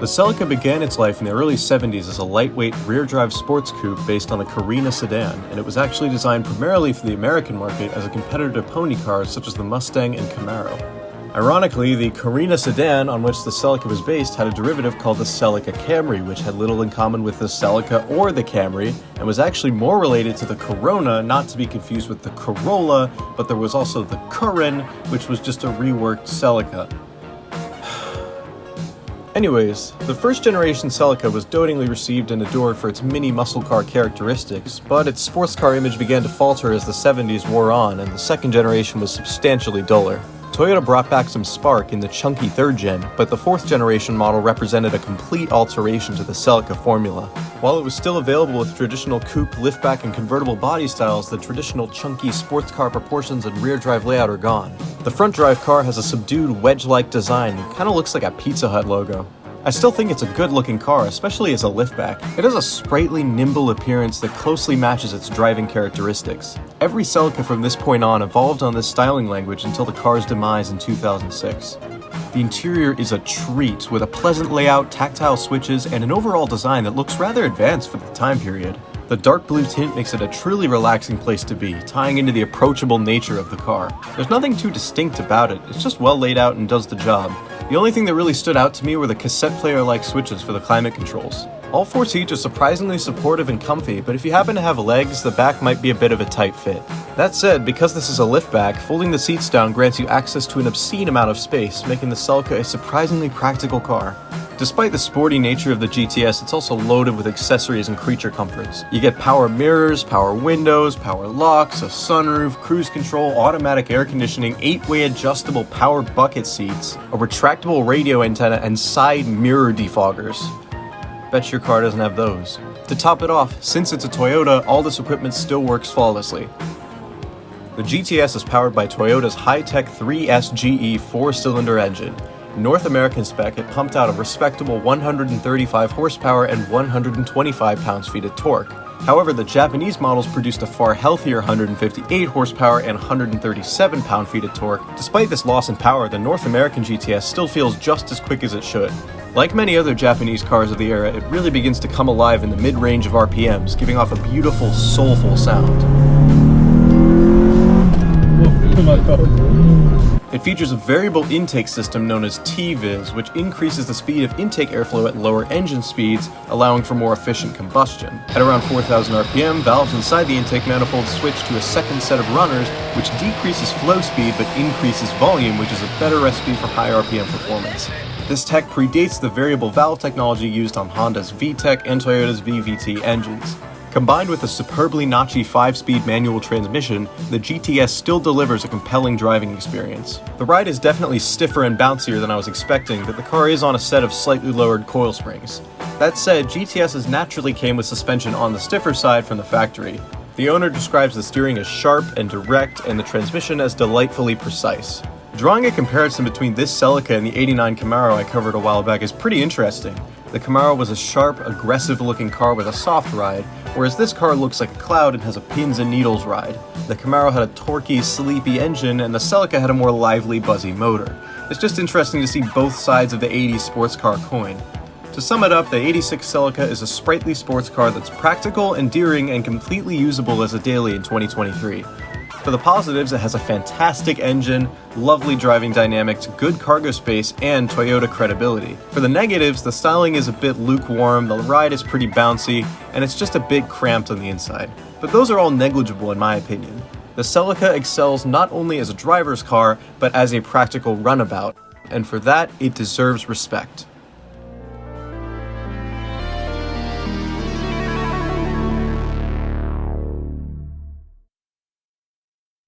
The Celica began its life in the early 70s as a lightweight rear-drive sports coupe based on the Carina sedan, and it was actually designed primarily for the American market as a competitor to pony cars such as the Mustang and Camaro. Ironically, the Carina sedan on which the Celica was based had a derivative called the Celica Camry, which had little in common with the Celica or the Camry, and was actually more related to the Corona, not to be confused with the Corolla, but there was also the Curin, which was just a reworked Celica. Anyways, the first generation Celica was dotingly received and adored for its mini muscle car characteristics, but its sports car image began to falter as the 70s wore on, and the second generation was substantially duller. Toyota brought back some spark in the chunky third gen, but the fourth generation model represented a complete alteration to the Celica formula. While it was still available with traditional coupe, liftback, and convertible body styles, the traditional chunky sports car proportions and rear drive layout are gone. The front drive car has a subdued wedge-like design and kinda looks like a Pizza Hut logo. I still think it's a good-looking car, especially as a liftback. It has a sprightly, nimble appearance that closely matches its driving characteristics. Every Celica from this point on evolved on this styling language until the car's demise in 2006. The interior is a treat, with a pleasant layout, tactile switches, and an overall design that looks rather advanced for the time period. The dark blue tint makes it a truly relaxing place to be, tying into the approachable nature of the car. There's nothing too distinct about it, it's just well laid out and does the job. The only thing that really stood out to me were the cassette player-like switches for the climate controls. All four seats are surprisingly supportive and comfy, but if you happen to have legs, the back might be a bit of a tight fit. That said, because this is a liftback, folding the seats down grants you access to an obscene amount of space, making the Celica a surprisingly practical car. Despite the sporty nature of the GTS, it's also loaded with accessories and creature comforts. You get power mirrors, power windows, power locks, a sunroof, cruise control, automatic air conditioning, 8-way adjustable power bucket seats, a retractable radio antenna, and side mirror defoggers. Bet your car doesn't have those. To top it off, since it's a Toyota, all this equipment still works flawlessly. The GTS is powered by Toyota's high-tech 3S GE 4-cylinder engine. North American spec, it pumped out a respectable 135 horsepower and 125 pounds-feet of torque. However, the Japanese models produced a far healthier 158 horsepower and 137 pound-feet of torque. Despite this loss in power, the North American GTS still feels just as quick as it should. Like many other Japanese cars of the era, it really begins to come alive in the mid-range of RPMs, giving off a beautiful, soulful sound. It features a variable intake system known as T-Viz, which increases the speed of intake airflow at lower engine speeds, allowing for more efficient combustion. At around 4,000 RPM, valves inside the intake manifold switch to a second set of runners, which decreases flow speed but increases volume, which is a better recipe for high RPM performance. This tech predates the variable valve technology used on Honda's VTEC and Toyota's VVT engines. Combined with a superbly notchy 5-speed manual transmission, the GTS still delivers a compelling driving experience. The ride is definitely stiffer and bouncier than I was expecting, but the car is on a set of slightly lowered coil springs. That said, GTSs naturally came with suspension on the stiffer side from the factory. The owner describes the steering as sharp and direct, and the transmission as delightfully precise. Drawing a comparison between this Celica and the '89 Camaro I covered a while back is pretty interesting. The Camaro was a sharp, aggressive-looking car with a soft ride, whereas this car looks like a cloud and has a pins and needles ride. The Camaro had a torquey, sleepy engine, and the Celica had a more lively, buzzy motor. It's just interesting to see both sides of the '80s sports car coin. To sum it up, the '86 Celica is a sprightly sports car that's practical, endearing, and completely usable as a daily in 2023. For the positives, it has a fantastic engine, lovely driving dynamics, good cargo space, and Toyota credibility. For the negatives, the styling is a bit lukewarm, the ride is pretty bouncy, and it's just a bit cramped on the inside. But those are all negligible in my opinion. The Celica excels not only as a driver's car, but as a practical runabout, and for that, it deserves respect.